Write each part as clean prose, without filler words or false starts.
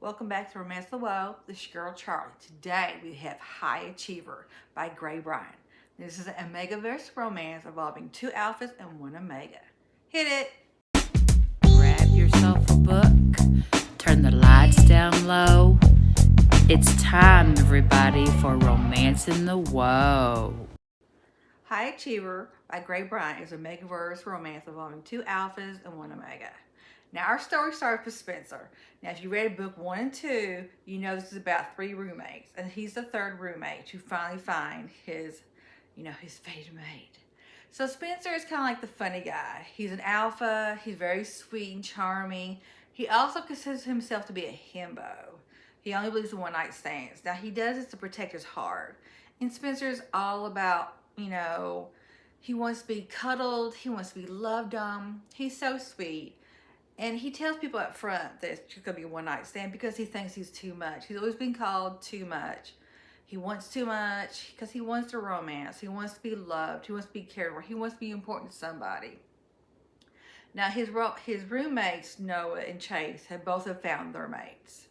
Welcome back to Romance the Woe. This is your girl Charlie. Today we have High Achiever by Grae Bryan. This is an Omegaverse romance involving two alphas and one Omega. Hit it! Grab yourself a book, turn the lights down low. It's time, everybody, for Romancing the Woe. High Achiever by Grae Bryan is a Omegaverse romance involving two alphas and one Omega. Now, our story starts with Spencer. Now, if you read book 1 and 2, you know this is about 3 roommates, and he's the third roommate to finally find his fated mate. So Spencer is kind of like the funny guy. He's an alpha. He's very sweet and charming. He also considers himself to be a himbo. He only believes in one-night stands. Now, he does this to protect his heart. And Spencer is all about, he wants to be cuddled. He wants to be loved on. He's so sweet. And he tells people up front that it's going to be a one-night stand because he thinks he's too much. He's always been called too much. He wants too much because he wants to romance. He wants to be loved. He wants to be cared for. He wants to be important to somebody. Now, his roommates, Noah and Chase, both found their mates.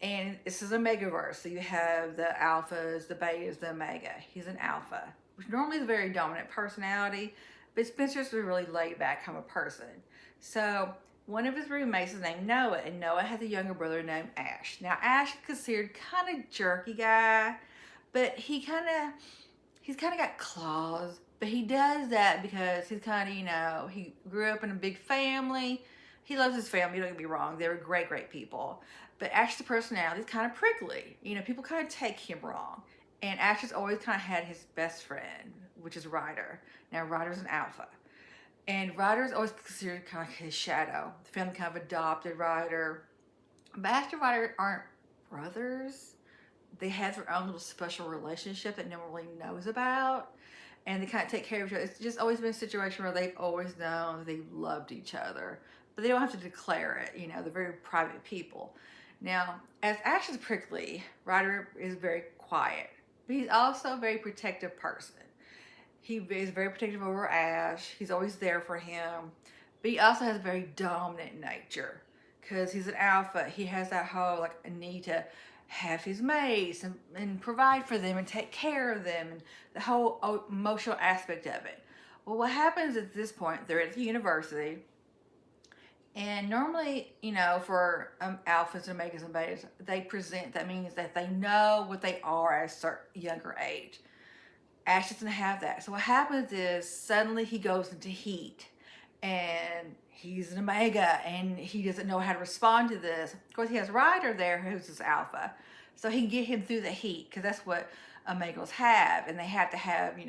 And this is a Omegaverse. So you have the alphas, the betas, the Omega. He's an alpha, which normally is a very dominant personality. But Spencer's a really laid-back kind of person. So one of his roommates is named Noah, and Noah has a younger brother named Ash. Now, Ash is considered kind of jerky guy, but he's kind of got claws. But he does that because he's kind of, he grew up in a big family. He loves his family, don't get me wrong. They were great, great people. But Ash's personality is kind of prickly. People kind of take him wrong. And Ash has always kind of had his best friend, which is Ryder. Now, Ryder's an alpha. And Ryder is always considered kind of like his shadow. The family kind of adopted Ryder. But Ash and Ryder aren't brothers. They have their own little special relationship that no one really knows about. And they kind of take care of each other. It's just always been a situation where they've always known that they loved each other. But they don't have to declare it. They're very private people. Now, as Ash is prickly, Ryder is very quiet. But he's also a very protective person. He is very protective over Ash. He's always there for him. But he also has a very dominant nature. Because he's an alpha. He has that whole a need to have his mates and provide for them and take care of them. And the whole emotional aspect of it. Well, what happens at this point, they're at the university. And normally, for alphas and omegas and betas, they present. That means that they know what they are at a certain younger age. Ash doesn't have that. So what happens is suddenly he goes into heat and he's an Omega and he doesn't know how to respond to this. Of course, he has Ryder there who's his alpha. So he can get him through the heat because that's what Omegas have. And they have to have,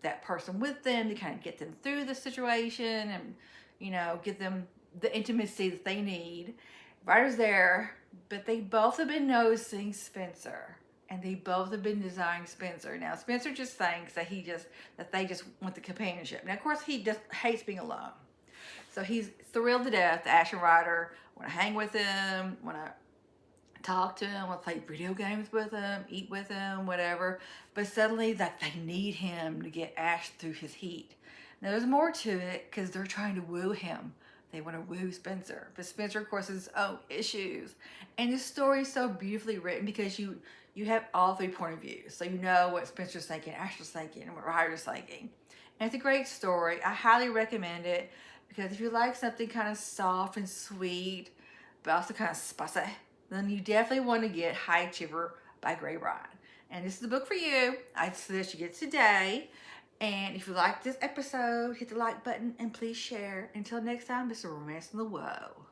that person with them to kind of get them through the situation and, get them the intimacy that they need. Ryder's there, but they both have been noticing Spencer. And they both have been designing Spencer. Now, Spencer just thinks that they just want the companionship. Now, of course, he just hates being alone. So he's thrilled to death that Ash and Ryder want to hang with him, want to talk to him, want to play video games with him, eat with him, whatever. But suddenly, they need him to get Ash through his heat. Now, there's more to it because they're trying to woo him. They want to woo Spencer. But Spencer, of course, has his own issues. And the story is so beautifully written because you have all 3 point of views. So you know what Spencer's thinking, Ashley's thinking, and what Ryder's thinking. And it's a great story. I highly recommend it because if you like something kind of soft and sweet, but also kind of spicy, then you definitely want to get High Achiever by Grae Bryan. And this is the book for you. I suggest you get it today. And if you like this episode, hit the like button and please share. Until next time, this is Romancing the Woe.